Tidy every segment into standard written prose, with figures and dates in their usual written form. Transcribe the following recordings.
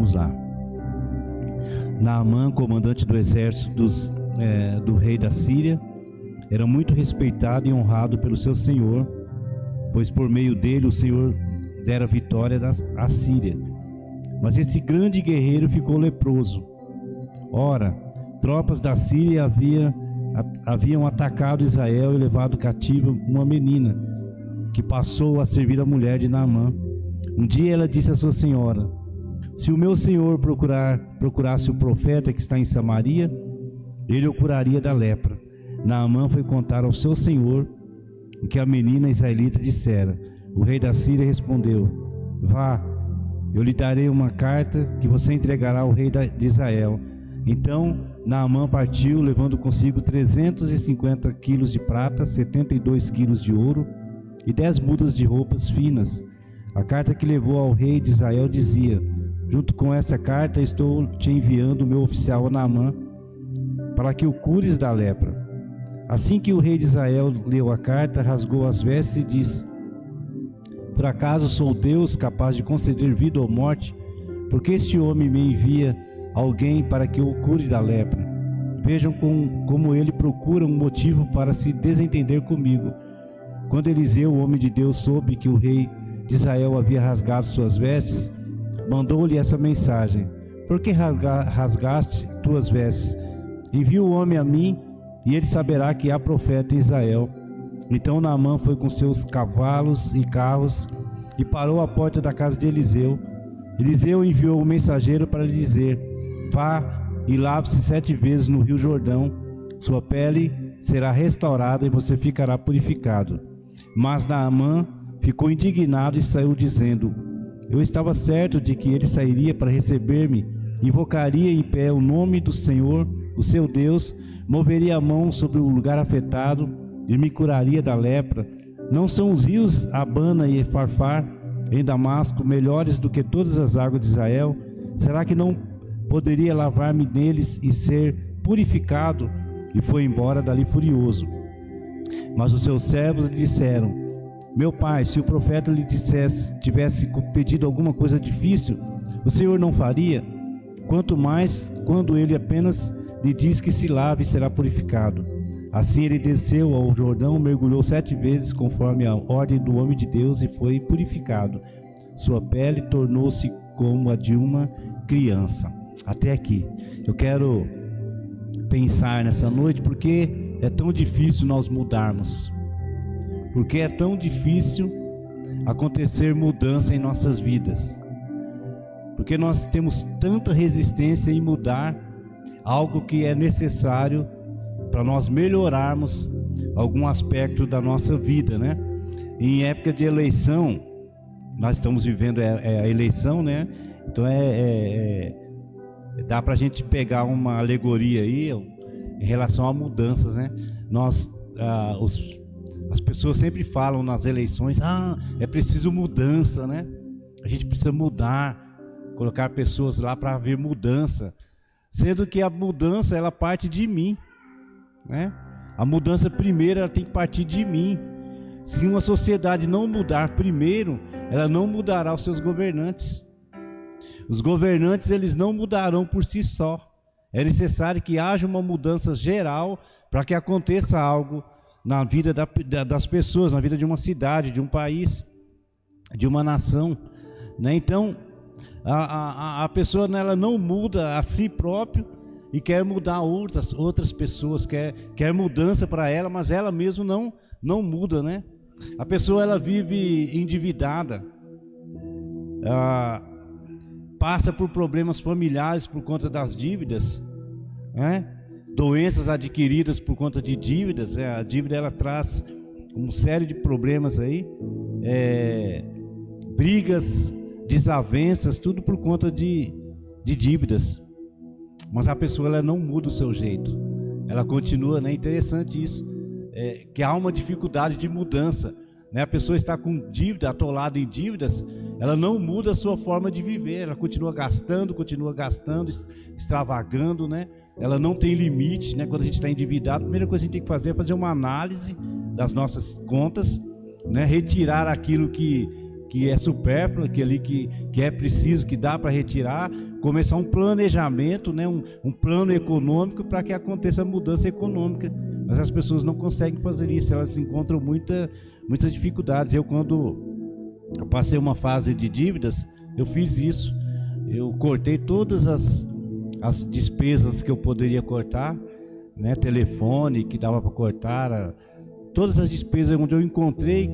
Vamos lá. Naamã, comandante do exército do rei da Síria, era muito respeitado e honrado pelo seu senhor, pois por meio dele o Senhor dera vitória à Síria. Mas esse grande guerreiro ficou leproso. Ora, tropas da Síria haviam atacado Israel e levado cativa uma menina, que passou a servir a mulher de Naamã. Um dia ela disse à sua senhora: se o meu senhor procurasse o profeta que está em Samaria, ele o curaria da lepra. Naamã foi contar ao seu senhor o que a menina israelita dissera. O rei da Síria respondeu: vá, eu lhe darei uma carta que você entregará ao rei de Israel. Então Naamã partiu, levando consigo 350 quilos de prata, 72 quilos de ouro e 10 mudas de roupas finas. A carta que levou ao rei de Israel dizia: junto com essa carta estou te enviando o meu oficial Naamã, para que o cures da lepra. Assim que o rei de Israel leu a carta, rasgou as vestes e disse: por acaso sou Deus capaz de conceder vida ou morte? Porque este homem me envia alguém para que o cure da lepra. Vejam como ele procura um motivo para se desentender comigo. Quando Eliseu, o homem de Deus, soube que o rei de Israel havia rasgado suas vestes, mandou-lhe essa mensagem: por que rasgaste tuas vestes? Envia o homem a mim, e ele saberá que há profeta em Israel. Então Naamã foi com seus cavalos e carros e parou à porta da casa de Eliseu. Eliseu enviou um mensageiro para lhe dizer: vá e lave-se 7 vezes no rio Jordão, sua pele será restaurada e você ficará purificado. Mas Naamã ficou indignado e saiu dizendo: eu estava certo de que ele sairia para receber-me, invocaria em pé o nome do Senhor, o seu Deus, moveria a mão sobre o lugar afetado e me curaria da lepra. Não são os rios Abana e Farfar em Damasco melhores do que todas as águas de Israel? Será que não poderia lavar-me neles e ser purificado? E foi embora dali furioso. Mas os seus servos lhe disseram: meu pai, se o profeta lhe tivesse pedido alguma coisa difícil, o Senhor não faria? Quanto mais quando ele apenas lhe diz que se lave e será purificado. Assim ele desceu ao Jordão, mergulhou 7 vezes conforme a ordem do homem de Deus e foi purificado. Sua pele tornou-se como a de uma criança. Até aqui. Eu quero pensar nessa noite porque é tão difícil nós mudarmos. Porque é tão difícil acontecer mudança em nossas vidas. Porque nós temos tanta resistência em mudar algo que é necessário para nós melhorarmos algum aspecto da nossa vida, né? Em época de eleição, nós estamos vivendo a eleição, né? Então dá para a gente pegar uma alegoria aí em relação a mudanças, né? As pessoas sempre falam nas eleições: é preciso mudança, né? A gente precisa mudar, colocar pessoas lá para haver mudança, sendo que a mudança ela parte de mim, né? A mudança primeiro ela tem que partir de mim. Se uma sociedade não mudar primeiro, ela não mudará os seus governantes. Os governantes eles não mudarão por si só. É necessário que haja uma mudança geral para que aconteça algo na vida das pessoas, na vida de uma cidade, de um país, de uma nação, né? Então a pessoa ela não muda a si próprio e quer mudar outras pessoas, quer mudança para ela, mas ela mesma não muda, né? A pessoa ela vive endividada, passa por problemas familiares por conta das dívidas, né? Doenças adquiridas por conta de dívidas. A dívida ela traz uma série de problemas aí, brigas, desavenças, tudo por conta de dívidas. Mas a pessoa ela não muda o seu jeito, ela continua, né? Interessante isso, que há uma dificuldade de mudança, né? A pessoa está com dívida, atolada em dívidas, ela não muda a sua forma de viver, ela continua gastando, extravagando, né? Ela não tem limite, né? Quando a gente está endividado, a primeira coisa que a gente tem que fazer é fazer uma análise das nossas contas, né? Retirar aquilo que que é supérfluo, aquele que é preciso, que dá para retirar, começar um planejamento, né, um plano econômico para que aconteça a mudança econômica. Mas as pessoas não conseguem fazer isso, elas encontram muitas dificuldades. Quando eu passei uma fase de dívidas, eu fiz isso. Eu cortei todas as despesas que eu poderia cortar, né, telefone que dava para cortar, todas as despesas onde eu encontrei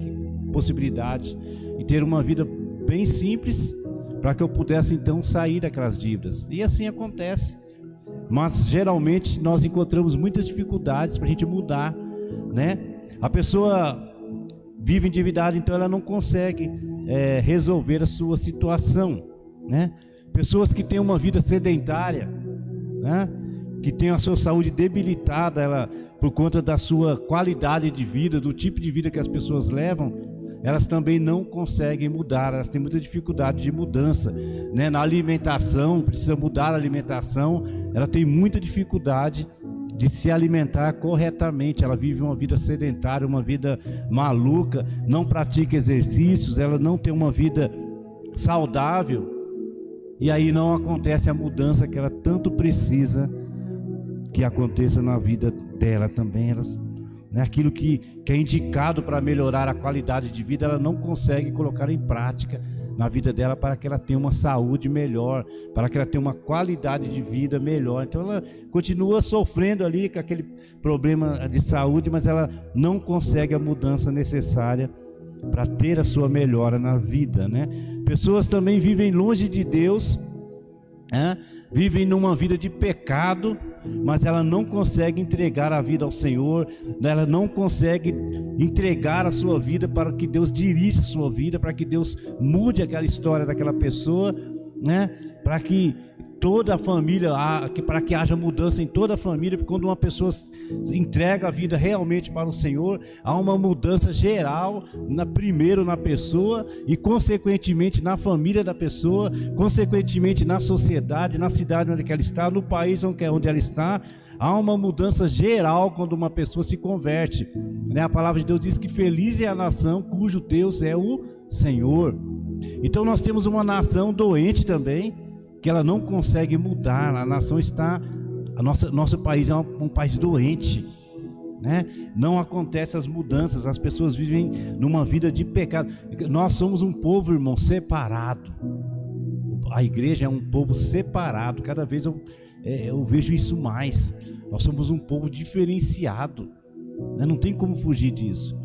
possibilidade de ter uma vida bem simples, para que eu pudesse então sair daquelas dívidas. E assim acontece. Mas geralmente nós encontramos muitas dificuldades para a gente mudar, né? A pessoa vive endividada, então ela não consegue resolver a sua situação, né? Pessoas que têm uma vida sedentária, né, que têm a sua saúde debilitada, ela, por conta da sua qualidade de vida, do tipo de vida que as pessoas levam, elas também não conseguem mudar, elas têm muita dificuldade de mudança, né? Na alimentação, precisa mudar a alimentação, ela tem muita dificuldade de se alimentar corretamente, ela vive uma vida sedentária, uma vida maluca, não pratica exercícios, ela não tem uma vida saudável, e aí não acontece a mudança que ela tanto precisa que aconteça na vida dela também. Elas, né, aquilo que é indicado para melhorar a qualidade de vida, ela não consegue colocar em prática na vida dela para que ela tenha uma saúde melhor, para que ela tenha uma qualidade de vida melhor. Então ela continua sofrendo ali com aquele problema de saúde, mas ela não consegue a mudança necessária para ter a sua melhora na vida, né? Pessoas também vivem longe de Deus, né? Vivem numa vida de pecado, mas ela não consegue entregar a vida ao Senhor, ela não consegue entregar a sua vida para que Deus dirija a sua vida, para que Deus mude aquela história daquela pessoa, né? Para que toda a família, para que haja mudança em toda a família, porque quando uma pessoa entrega a vida realmente para o Senhor, há uma mudança geral, primeiro na pessoa e consequentemente na família da pessoa, consequentemente na sociedade, na cidade onde ela está, no país onde ela está. Há uma mudança geral quando uma pessoa se converte, né? A palavra de Deus diz que feliz é a nação cujo Deus é o Senhor. Então nós temos uma nação doente também, que ela não consegue mudar. A nação está, nosso país é um país doente, né? Não acontecem as mudanças, as pessoas vivem numa vida de pecado. Nós somos um povo, irmão, separado. A igreja é um povo separado. Cada vez eu vejo isso mais. Nós somos um povo diferenciado, né? Não tem como fugir disso.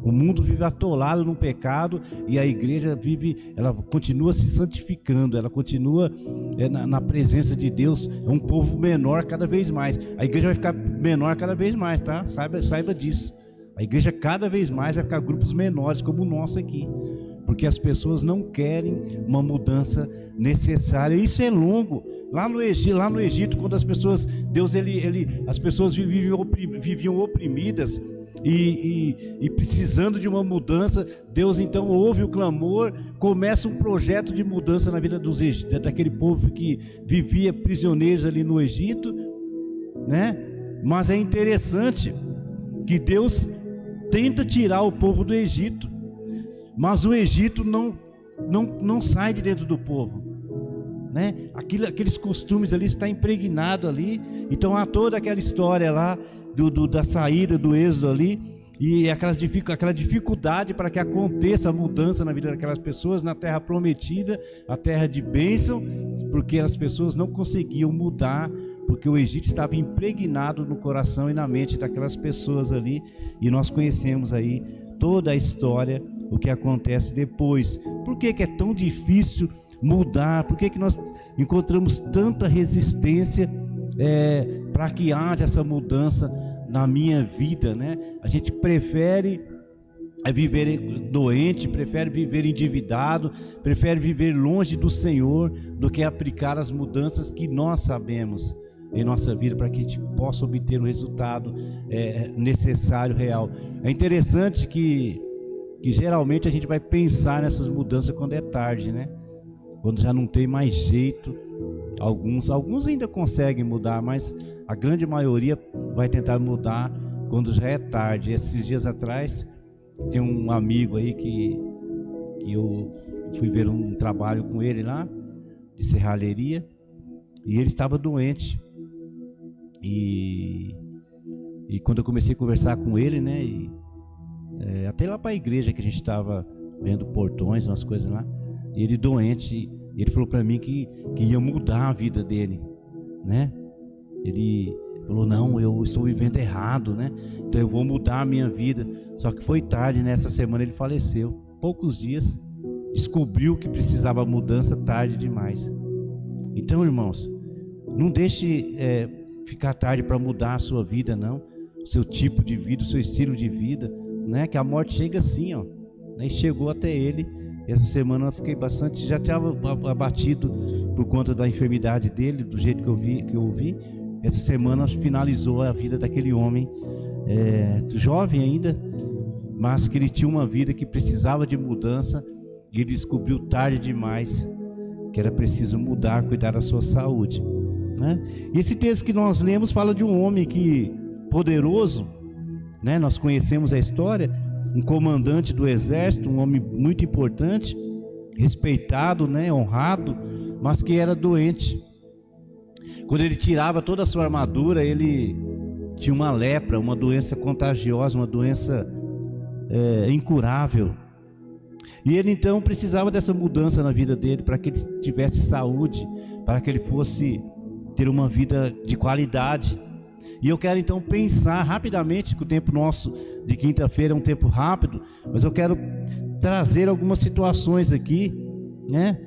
O mundo vive atolado no pecado e a igreja ela continua se santificando, ela continua na presença de Deus. É um povo menor cada vez mais. A igreja vai ficar menor cada vez mais, tá? Saiba disso. A igreja cada vez mais vai ficar grupos menores, como o nosso aqui, porque as pessoas não querem uma mudança necessária. Isso é longo. Lá no Egito, quando as pessoas, as pessoas viviam oprimidas, e precisando de uma mudança, Deus então ouve o clamor, começa um projeto de mudança na vida daquele povo que vivia prisioneiros ali no Egito, né? Mas é interessante que Deus tenta tirar o povo do Egito, mas o Egito não sai de dentro do povo, né? Aqueles costumes ali está impregnado ali. Então há toda aquela história lá da saída do êxodo ali, e aquela dificuldade para que aconteça a mudança na vida daquelas pessoas na terra prometida, a terra de bênção, porque as pessoas não conseguiam mudar, porque o Egito estava impregnado no coração e na mente daquelas pessoas ali. E nós conhecemos aí toda a história, o que acontece depois. Por que é tão difícil mudar? Por que nós encontramos tanta resistência para que haja essa mudança na minha vida, né? A gente prefere viver doente, prefere viver endividado, prefere viver longe do Senhor do que aplicar as mudanças que nós sabemos em nossa vida para que a gente possa obter um resultado necessário, real. É interessante que geralmente a gente vai pensar nessas mudanças quando é tarde, né? Quando já não tem mais jeito. Alguns ainda conseguem mudar, mas a grande maioria vai tentar mudar quando já é tarde. Esses dias atrás tem um amigo aí que que eu fui ver um trabalho com ele lá, de serralheria, e ele estava doente. E quando eu comecei a conversar com ele, né, até lá para a igreja que a gente estava vendo portões, umas coisas lá, e ele doente, ele falou para mim que ia mudar a vida dele, né? Ele falou: não, eu estou vivendo errado, né? Então eu vou mudar a minha vida. Só que foi tarde, nessa semana ele faleceu. Poucos dias, descobriu que precisava mudança tarde demais. Então, irmãos, não deixe ficar tarde para mudar a sua vida, não. O seu tipo de vida, o seu estilo de vida, né? Que a morte chega assim, ó. E chegou até ele. Essa semana eu fiquei bastante, já estava abatido por conta da enfermidade dele, do jeito que eu vi. Essa semana finalizou a vida daquele homem, jovem ainda, mas que ele tinha uma vida que precisava de mudança, e ele descobriu tarde demais que era preciso mudar, cuidar da sua saúde, né? E esse texto que nós lemos fala de um homem poderoso, né? Nós conhecemos a história, um comandante do exército, um homem muito importante, respeitado, né? Honrado, mas que era doente. Quando ele tirava toda a sua armadura, ele tinha uma lepra, uma doença contagiosa, uma doença incurável. E ele então precisava dessa mudança na vida dele, para que ele tivesse saúde, para que ele fosse ter uma vida de qualidade. E eu quero então pensar rapidamente, que o tempo nosso de quinta-feira é um tempo rápido, mas eu quero trazer algumas situações aqui, né?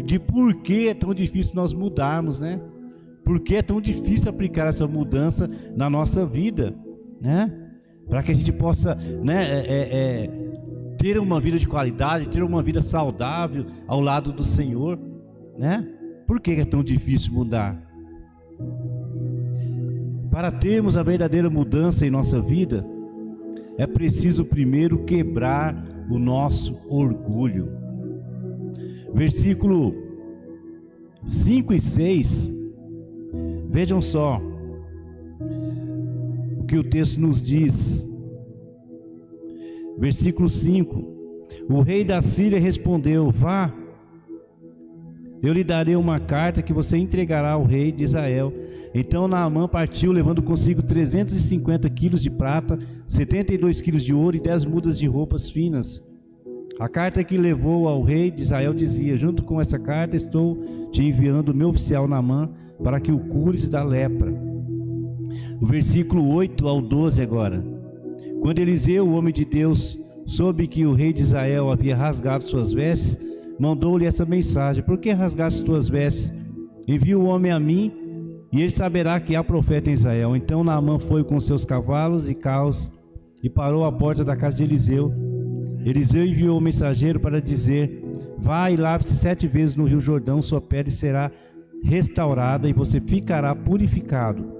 De por que é tão difícil nós mudarmos, né? Por que é tão difícil aplicar essa mudança na nossa vida, né? Para que a gente possa, né, ter uma vida de qualidade, ter uma vida saudável ao lado do Senhor, né? Por que é tão difícil mudar? Para termos a verdadeira mudança em nossa vida, é preciso primeiro quebrar o nosso orgulho. Versículo 5 e 6, vejam só o que o texto nos diz. Versículo 5: o rei da Síria respondeu: vá, eu lhe darei uma carta que você entregará ao rei de Israel. Então Naamã partiu, levando consigo 350 quilos de prata, 72 quilos de ouro e 10 mudas de roupas finas. A carta que levou ao rei de Israel dizia: junto com essa carta estou te enviando o meu oficial Naamã, para que o cures da lepra. O versículo 8 ao 12 agora. Quando Eliseu, o homem de Deus, soube que o rei de Israel havia rasgado suas vestes, mandou-lhe essa mensagem: por que rasgaste tuas vestes? Envia o homem a mim, e ele saberá que há profeta em Israel. Então Naamã foi com seus cavalos e carros e parou à porta da casa de Eliseu. Eliseu enviou o mensageiro para dizer: vá e lave-se 7 vezes no rio Jordão, sua pele será restaurada e você ficará purificado.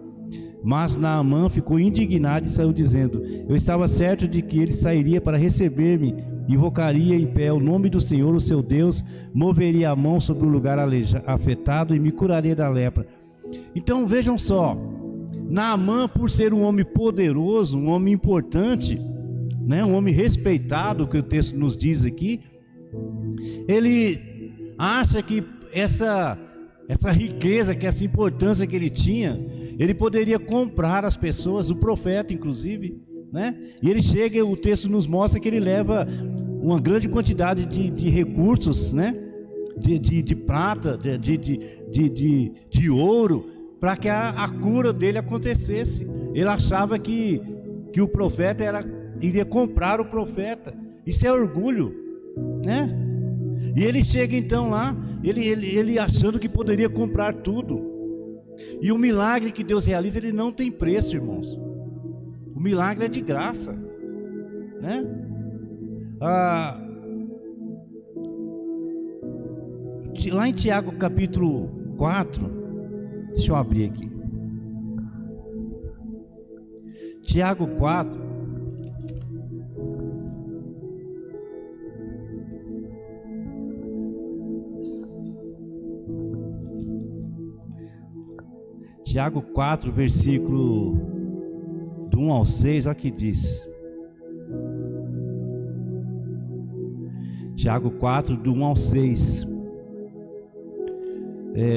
Mas Naamã ficou indignado e saiu dizendo: eu estava certo de que ele sairia para receber-me, invocaria em pé o nome do Senhor, o seu Deus, moveria a mão sobre o lugar afetado e me curaria da lepra. Então vejam só, Naamã, por ser um homem poderoso, um homem importante, né, um homem respeitado, que o texto nos diz aqui, ele acha que essa riqueza, que essa importância que ele tinha, ele poderia comprar as pessoas, o profeta inclusive, né? E ele chega, o texto nos mostra que ele leva uma grande quantidade de recursos, né? De prata, de ouro, para que a cura dele acontecesse. Ele achava que o profeta iria comprar o profeta. Isso é orgulho, né? E ele chega então lá, ele achando que poderia comprar tudo. E o milagre que Deus realiza, ele não tem preço, irmãos. O milagre é de graça, né? Lá em Tiago capítulo 4, deixa eu abrir aqui. Tiago 4. Tiago 4, versículo do 1 ao 6, olha o que diz. Tiago 4, do 1 ao 6.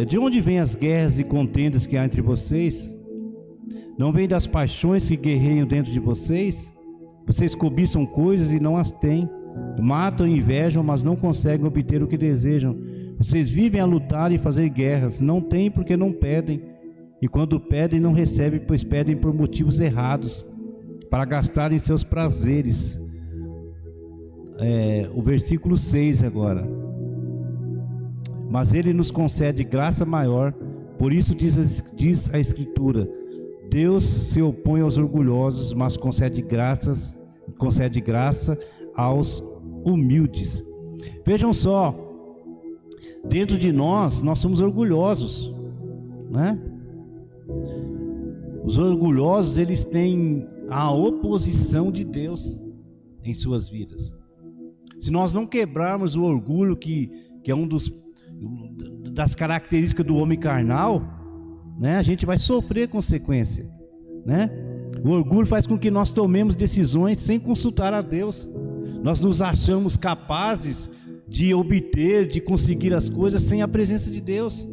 De onde vêm as guerras e contendas que há entre vocês? Não vem das paixões que guerreiam dentro de vocês? Vocês cobiçam coisas e não as têm, matam e invejam, mas não conseguem obter o que desejam. Vocês vivem a lutar e fazer guerras, não têm porque não pedem, e quando pedem não recebem, pois pedem por motivos errados, para gastarem seus prazeres. O versículo 6 agora. Mas Ele nos concede graça maior, por isso diz a Escritura: Deus se opõe aos orgulhosos, mas concede graça aos humildes. Vejam só, dentro de nós somos orgulhosos, né? Os orgulhosos, eles têm a oposição de Deus em suas vidas. Se nós não quebrarmos o orgulho, que é das características do homem carnal, né, a gente vai sofrer consequência, né? O orgulho faz com que nós tomemos decisões sem consultar a Deus. Nós nos achamos capazes de obter, de conseguir as coisas sem a presença de Deus,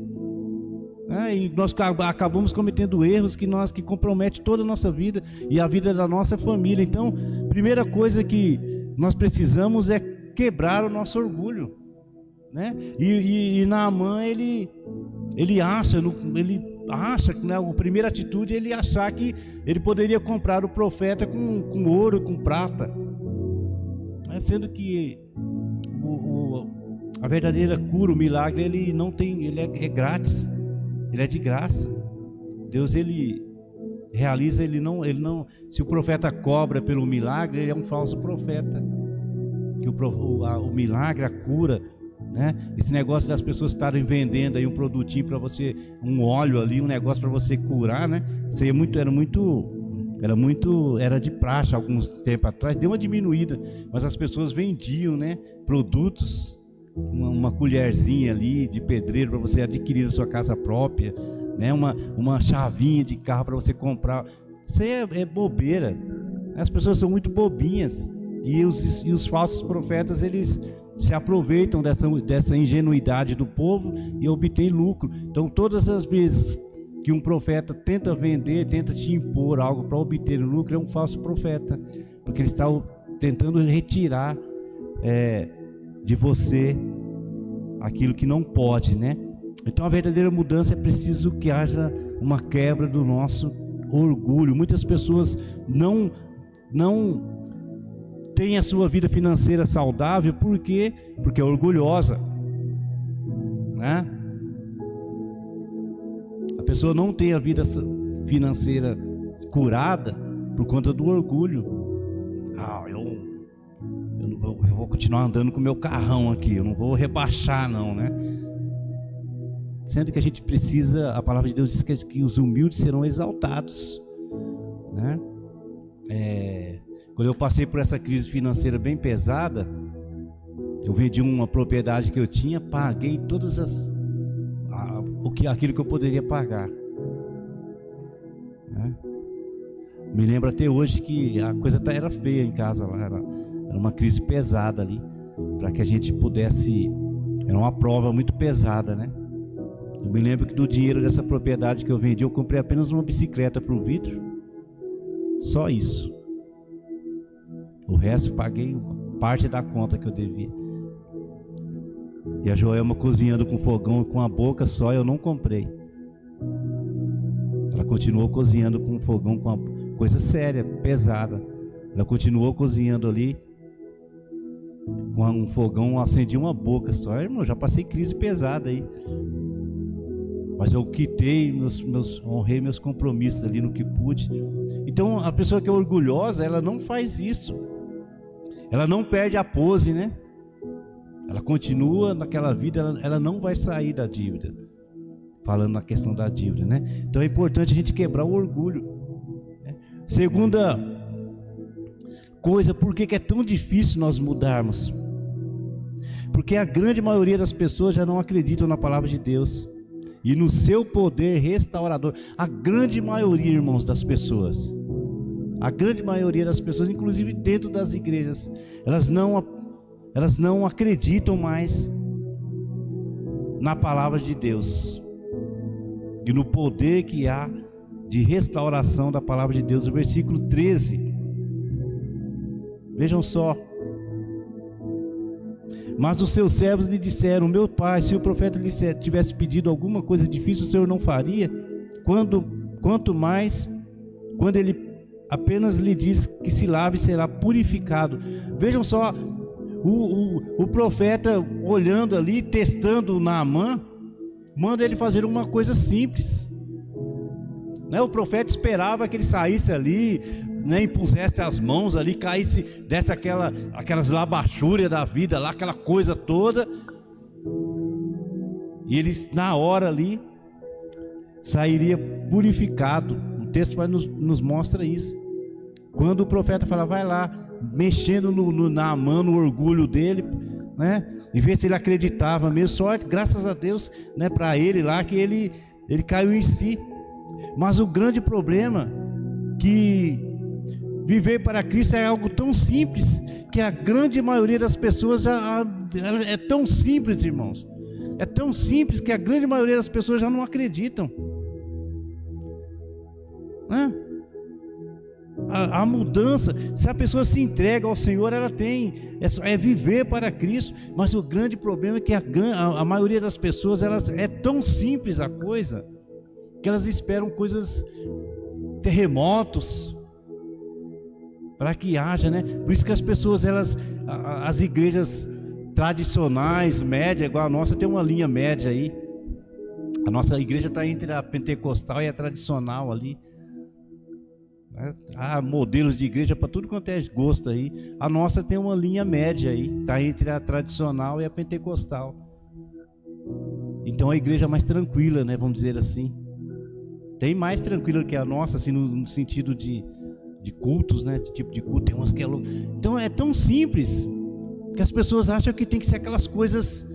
e nós acabamos cometendo erros que comprometem toda a nossa vida e a vida da nossa família. Então, primeira coisa que nós precisamos é quebrar o nosso orgulho, né? E Naamã, ele acha, né, a primeira atitude é ele achar que ele poderia comprar o profeta com ouro, com prata, sendo que a verdadeira cura, o milagre, ele não tem, ele é grátis, ele é de graça. Deus, ele realiza, ele não, se o profeta cobra pelo milagre, ele é um falso profeta. Que o milagre, a cura, né? Esse negócio das pessoas estarem vendendo aí um produtinho para você, um óleo ali, um negócio para você curar, né? Isso aí era de praxe alguns tempos atrás, deu uma diminuída, mas as pessoas vendiam, né, produtos, uma colherzinha ali de pedreiro para você adquirir a sua casa própria, né? Uma chavinha de carro para você comprar. Isso aí é bobeira. As pessoas são muito bobinhas. E os falsos profetas, eles se aproveitam dessa ingenuidade do povo e obtêm lucro. Então, todas as vezes que um profeta tenta vender, tenta te impor algo para obter lucro, é um falso profeta, porque ele está tentando retirar de você aquilo que não pode, né? Então, a verdadeira mudança é preciso que haja uma quebra do nosso orgulho. Muitas pessoas não tem a sua vida financeira saudável, por quê? Porque é orgulhosa, né? A pessoa não tem a vida financeira curada por conta do orgulho. Eu vou continuar andando com o meu carrão aqui, eu não vou rebaixar não, né? Sendo que a gente precisa, a palavra de Deus diz que os humildes serão exaltados, né? Quando eu passei por essa crise financeira bem pesada, eu vendi uma propriedade que eu tinha, paguei aquilo que eu poderia pagar, né? Me lembro até hoje que a coisa era feia em casa lá, era uma crise pesada ali, para que a gente pudesse, era uma prova muito pesada, né? Eu me lembro que do dinheiro dessa propriedade que eu vendi, eu comprei apenas uma bicicleta para o Vitor, só isso. O resto paguei parte da conta que eu devia. E a Joelma cozinhando com fogão com a boca só, eu não comprei. Ela continuou cozinhando com fogão, com uma coisa séria, pesada. Ela continuou cozinhando ali com um fogão, acendia uma boca só. Irmão, já passei crise pesada aí. Mas eu quitei honrei meus compromissos ali no que pude. Então, a pessoa que é orgulhosa, ela não faz isso. Ela não perde a pose, né? Ela continua naquela vida, ela não vai sair da dívida. Falando na questão da dívida, né? Então é importante a gente quebrar o orgulho, né? Segunda coisa, por que é tão difícil nós mudarmos? Porque a grande maioria das pessoas já não acreditam na palavra de Deus e no seu poder restaurador. A grande maioria, irmãos, das pessoas, a grande maioria das pessoas, inclusive dentro das igrejas, elas elas não acreditam mais na palavra de Deus e no poder que há de restauração da palavra de Deus. O versículo 13, vejam só: mas os seus servos lhe disseram: meu pai, se o profeta lhe tivesse pedido alguma coisa difícil, o Senhor não faria? Quanto mais quando ele apenas lhe diz que se lave, será purificado. Vejam só, o profeta olhando ali, testando Naamã, manda ele fazer uma coisa simples, né? O profeta esperava que ele saísse ali, né, impusesse as mãos ali, caísse, desse aquelas labachúrias da vida lá, aquela coisa toda, e ele na hora ali sairia purificado. O texto nos mostra isso. Quando o profeta fala, vai lá, mexendo no Naamã, no orgulho dele, né, em vez se ele acreditava mesmo, sorte, graças a Deus, né, para ele lá, que ele caiu em si. Mas o grande problema, que viver para Cristo é algo tão simples, que a grande maioria das pessoas é tão simples, irmãos, é tão simples que a grande maioria das pessoas já não acreditam, né? A mudança, se a pessoa se entrega ao Senhor, ela tem, é viver para Cristo. Mas o grande problema é que a maioria das pessoas, é tão simples a coisa, que elas esperam coisas, terremotos, para que haja, né? Por isso que as pessoas, as igrejas tradicionais, média, igual a nossa, tem uma linha média aí. A nossa igreja está entre a pentecostal e a tradicional ali. Há modelos de igreja para tudo quanto é gosto aí. A nossa tem uma linha média aí, está entre a tradicional e a pentecostal. Então a igreja mais tranquila, né, vamos dizer assim, tem mais tranquila que a nossa, assim, no sentido de cultos, né, de tipo de culto. Tem umas que é louco. Então é tão simples que as pessoas acham que tem que ser aquelas coisas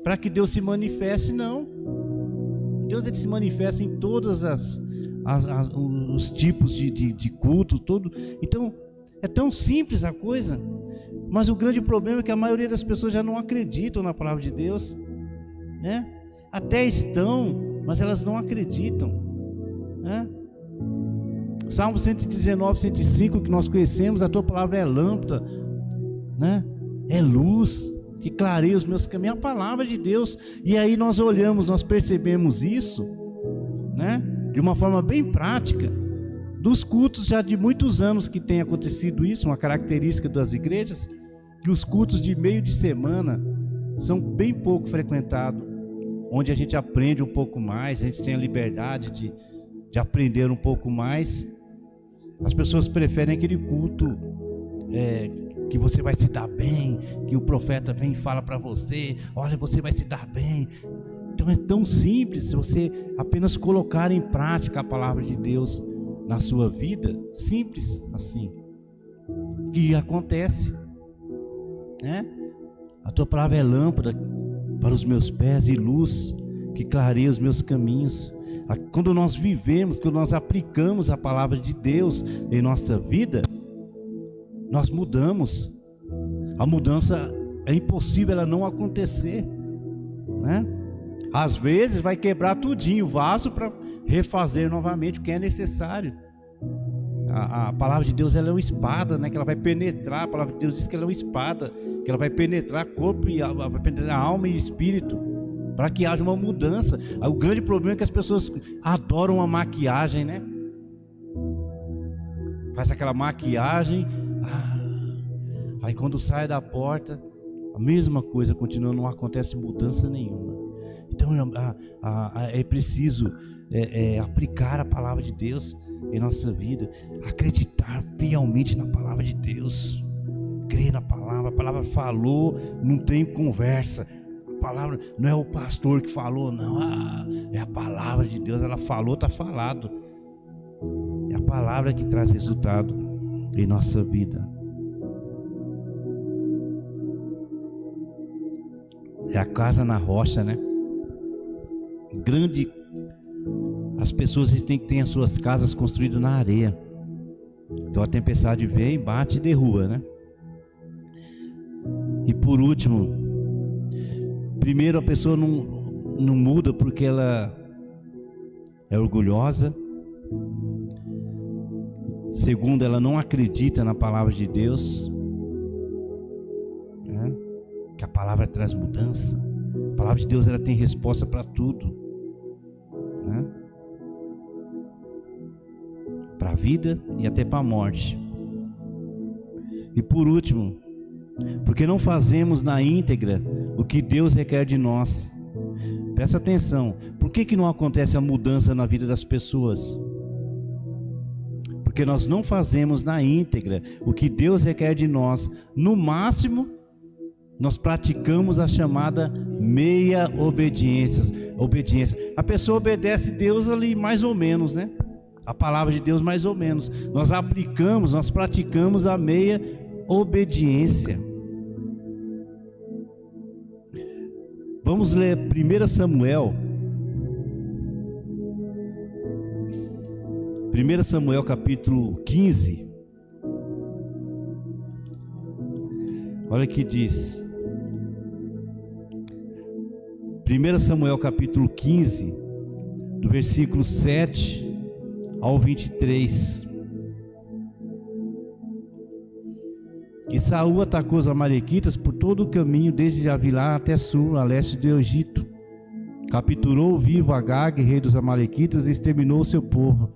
para que Deus se manifeste. Não, Deus, ele se manifesta em todas os tipos de culto, todo. Então é tão simples a coisa, mas o grande problema é que a maioria das pessoas já não acreditam na palavra de Deus, né? Até estão, mas elas não acreditam, né? Salmo 119, 105, que nós conhecemos: a tua palavra é lâmpada, né? É luz que clareia os meus caminhos. É a palavra de Deus. E aí nós olhamos, nós percebemos isso, né, de uma forma bem prática, dos cultos já de muitos anos que tem acontecido isso. Uma característica das igrejas, que os cultos de meio de semana são bem pouco frequentados, onde a gente aprende um pouco mais, a gente tem a liberdade de aprender um pouco mais. As pessoas preferem aquele culto que você vai se dar bem, que o profeta vem e fala para você: olha, você vai se dar bem. Então é tão simples, se você apenas colocar em prática a palavra de Deus na sua vida, simples assim, que acontece, né? A tua palavra é lâmpada para os meus pés e luz que clareia os meus caminhos. Quando nós vivemos, quando nós aplicamos a palavra de Deus em nossa vida, nós mudamos. A mudança é impossível ela não acontecer, né? Às vezes vai quebrar tudinho o vaso para refazer novamente o que é necessário. A palavra de Deus, ela é uma espada, né? Que ela vai penetrar. A palavra de Deus diz que ela é uma espada, que ela vai penetrar corpo e alma, vai penetrar alma e espírito, para que haja uma mudança. O grande problema é que as pessoas adoram a maquiagem, né? Faz aquela maquiagem, aí quando sai da porta, a mesma coisa continua, não acontece mudança nenhuma. Então é preciso aplicar a palavra de Deus em nossa vida, acreditar fielmente na palavra de Deus, crer na palavra. A palavra falou, não tem conversa. A palavra não é o pastor que falou, não, é a palavra de Deus. Ela falou, está falado. É a palavra que traz resultado em nossa vida. É a casa na rocha, né? Grande. As pessoas têm que ter as suas casas construídas na areia. Então a tempestade vem, bate e derruba, né? E por último, primeiro, a pessoa não muda porque ela é orgulhosa. Segundo, ela não acredita na palavra de Deus, né? Que a palavra traz mudança. A palavra de Deus, ela tem resposta para tudo, né? Para a vida e até para a morte. E por último, porque não fazemos na íntegra o que Deus requer de nós. Presta atenção, por que não acontece a mudança na vida das pessoas? Porque nós não fazemos na íntegra o que Deus requer de nós. No máximo, nós praticamos a chamada meia obediência. A pessoa obedece a Deus ali mais ou menos, né? A palavra de Deus mais ou menos. Nós aplicamos, nós praticamos a meia obediência. Vamos ler 1 Samuel. 1 Samuel capítulo 15. Olha o que diz. 1 Samuel capítulo 15, do versículo 7 ao 23. E Saul atacou os amalequitas por todo o caminho, desde Avilá até Sur, a leste do Egito. Capturou vivo Agag, rei dos amalequitas, e exterminou o seu povo.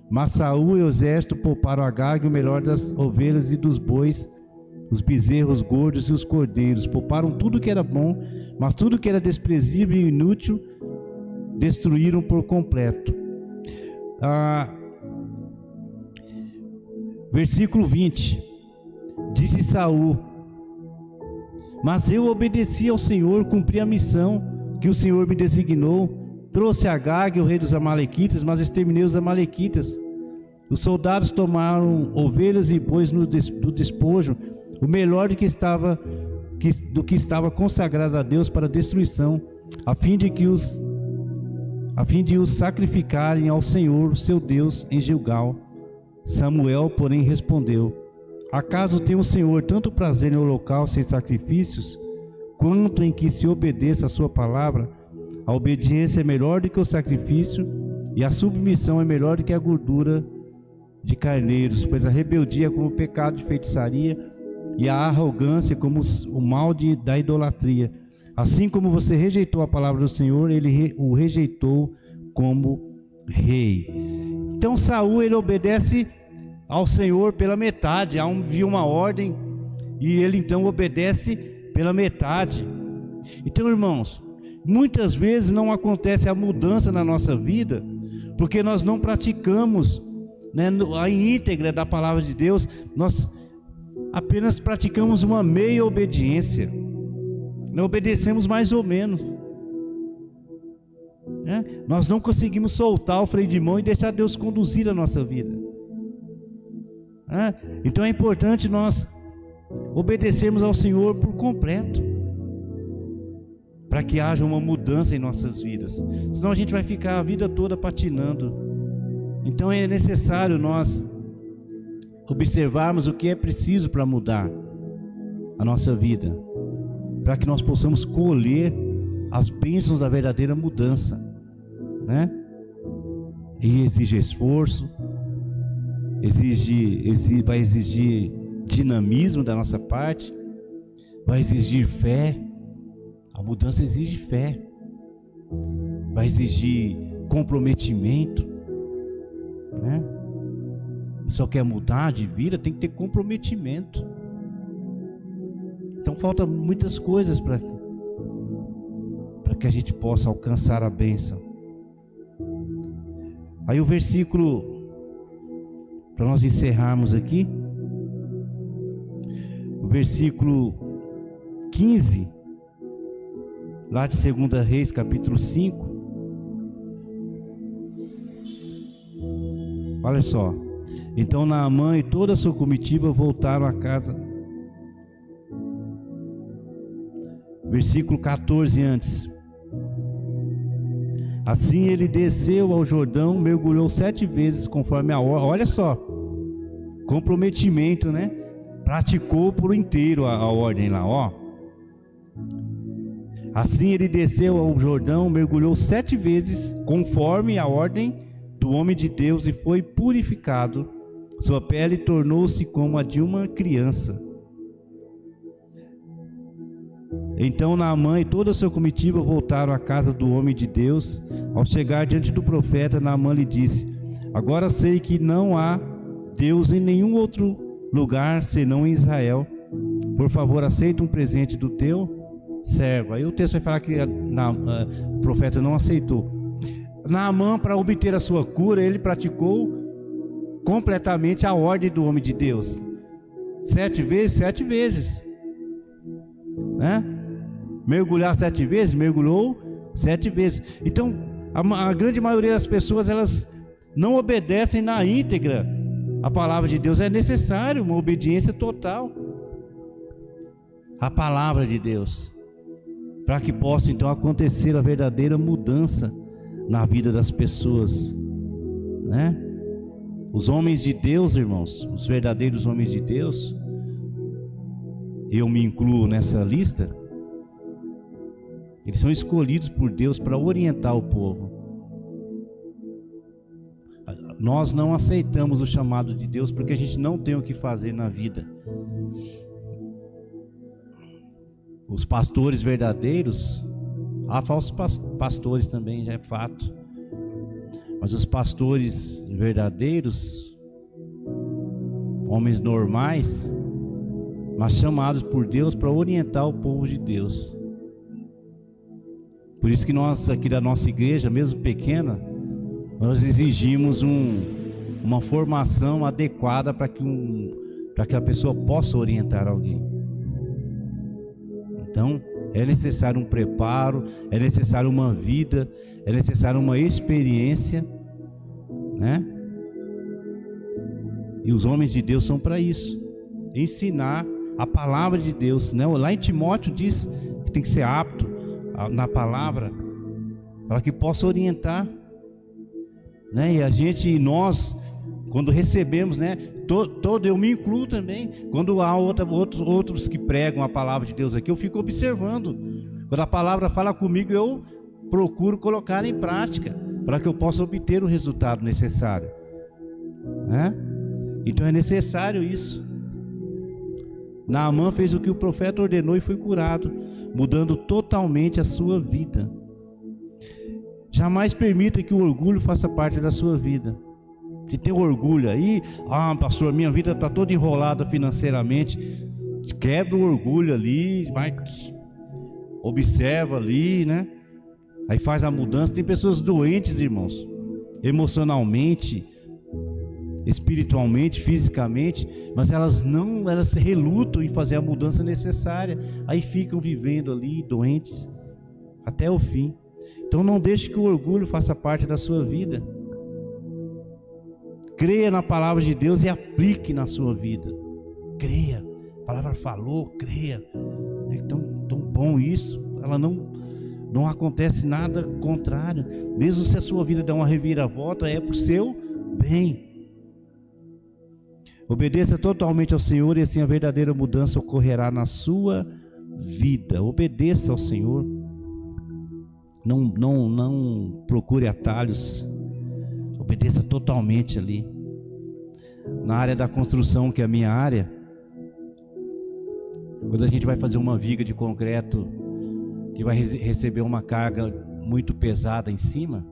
Mas Saul e o exército pouparam Agag o melhor das ovelhas e dos bois, os bezerros gordos e os cordeiros. Pouparam tudo que era bom, mas tudo que era desprezível e inútil destruíram por completo. Versículo 20. Disse Saul: mas eu obedeci ao Senhor, cumpri a missão que o Senhor me designou. Trouxe Agag, o rei dos amalequitas, mas exterminei os amalequitas. Os soldados tomaram ovelhas e bois do despojo, o melhor do que estava consagrado a Deus para destruição, a fim de os sacrificarem ao Senhor, seu Deus, em Gilgal. Samuel, porém, respondeu: acaso tem o Senhor tanto prazer em holocaustos e sacrifícios, quanto em que se obedeça a sua palavra? A obediência é melhor do que o sacrifício, e a submissão é melhor do que a gordura de carneiros, pois a rebeldia é como o pecado de feitiçaria, e a arrogância como o mal da idolatria. Assim como você rejeitou a palavra do Senhor, ele o rejeitou como rei. Então Saul, ele obedece ao Senhor pela metade. Havia uma ordem e ele então obedece pela metade. Então, irmãos, muitas vezes não acontece a mudança na nossa vida porque nós não praticamos, né, a íntegra da palavra de Deus. Nós apenas praticamos uma meia obediência, não obedecemos mais ou menos, né? Nós não conseguimos soltar o freio de mão e deixar Deus conduzir a nossa vida, né? Então é importante nós obedecermos ao Senhor por completo, para que haja uma mudança em nossas vidas. Senão a gente vai ficar a vida toda patinando. Então é necessário nós observarmos o que é preciso para mudar a nossa vida, para que nós possamos colher as bênçãos da verdadeira mudança, né? E exige esforço, vai exigir dinamismo da nossa parte, vai exigir fé. A mudança exige fé, vai exigir comprometimento, né? Só quer mudar de vida, tem que ter comprometimento. Então falta muitas coisas para que a gente possa alcançar a bênção. Aí o versículo, para nós encerrarmos aqui, o versículo 15, lá de 2 Reis, capítulo 5. Olha só. Então Naamã e toda a sua comitiva voltaram a casa. Versículo 14 antes. Assim ele desceu ao Jordão, mergulhou 7 vezes conforme a ordem. Olha só, comprometimento, né? Praticou por inteiro a ordem lá, ó. Assim ele desceu ao Jordão, mergulhou 7 vezes, conforme a ordem do homem de Deus, e foi purificado. Sua pele tornou-se como a de uma criança. Então Naamã e toda a sua comitiva voltaram à casa do homem de Deus. Ao chegar diante do profeta, Naamã lhe disse: agora sei que não há Deus em nenhum outro lugar senão em Israel. Por favor, aceita um presente do teu servo. Aí o texto vai falar que o profeta não aceitou. Naamã, para obter a sua cura, ele praticou completamente a ordem do homem de Deus. 7 vezes, 7 vezes, né? Mergulhar 7 vezes, mergulhou 7 vezes. Então, a grande maioria das pessoas, elas não obedecem na íntegra a palavra de Deus. É necessário uma obediência total à palavra de Deus, para que possa então acontecer a verdadeira mudança na vida das pessoas, né? Os homens de Deus, irmãos, os verdadeiros homens de Deus, eu me incluo nessa lista, eles são escolhidos por Deus para orientar o povo. Nós não aceitamos o chamado de Deus porque a gente não tem o que fazer na vida. Os pastores verdadeiros, há falsos pastores também, já é fato. Mas os pastores verdadeiros, homens normais, mas chamados por Deus para orientar o povo de Deus. Por isso que nós aqui da nossa igreja, mesmo pequena, nós exigimos uma formação adequada para que a pessoa possa orientar alguém. Então, é necessário um preparo, é necessário uma vida, é necessário uma experiência, né? E os homens de Deus são para isso, ensinar a palavra de Deus, né? Lá em Timóteo diz que tem que ser apto na palavra, para que possa orientar, né? E nós, quando recebemos, né? Eu me incluo também. Quando há outros que pregam a palavra de Deus aqui, eu fico observando. Quando a palavra fala comigo, eu procuro colocar em prática, para que eu possa obter o resultado necessário, né? Então é necessário isso. Naamã fez o que o profeta ordenou e foi curado, mudando totalmente a sua vida. Jamais permita que o orgulho faça parte da sua vida. Se tem orgulho aí, pastor, minha vida está toda enrolada financeiramente, quebra o orgulho ali, vai, observa ali, né? Aí faz a mudança. Tem pessoas doentes, irmãos, emocionalmente, espiritualmente, fisicamente, mas elas relutam em fazer a mudança necessária, aí ficam vivendo ali doentes até o fim. Então não deixe que o orgulho faça parte da sua vida. Creia na palavra de Deus e aplique na sua vida. Creia, a palavra falou, creia. É tão bom isso. Ela não acontece nada contrário. Mesmo se a sua vida der uma reviravolta, é para o seu bem. Obedeça totalmente ao Senhor e assim a verdadeira mudança ocorrerá na sua vida. Obedeça ao Senhor. Não procure atalhos. Obedeça totalmente ali. Na área da construção, que é a minha área, quando a gente vai fazer uma viga de concreto que vai receber uma carga muito pesada em cima,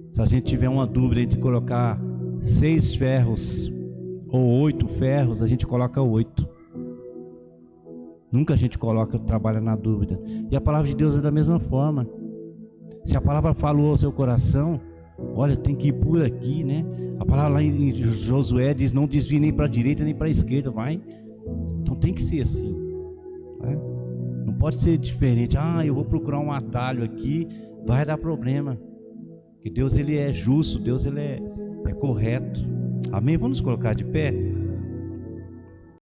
se a gente tiver uma dúvida entre colocar 6 ferros ou 8 ferros, a gente coloca 8. Nunca a gente trabalha na dúvida. E a palavra de Deus é da mesma forma. Se a palavra falou ao seu coração, olha, tem que ir por aqui, né? A palavra lá em Josué diz: não desvie nem para a direita nem para a esquerda, vai. Então tem que ser assim, né? Não pode ser diferente. Eu vou procurar um atalho aqui, vai dar problema. Porque Deus, ele é justo, Deus, ele é correto. Amém? Vamos nos colocar de pé.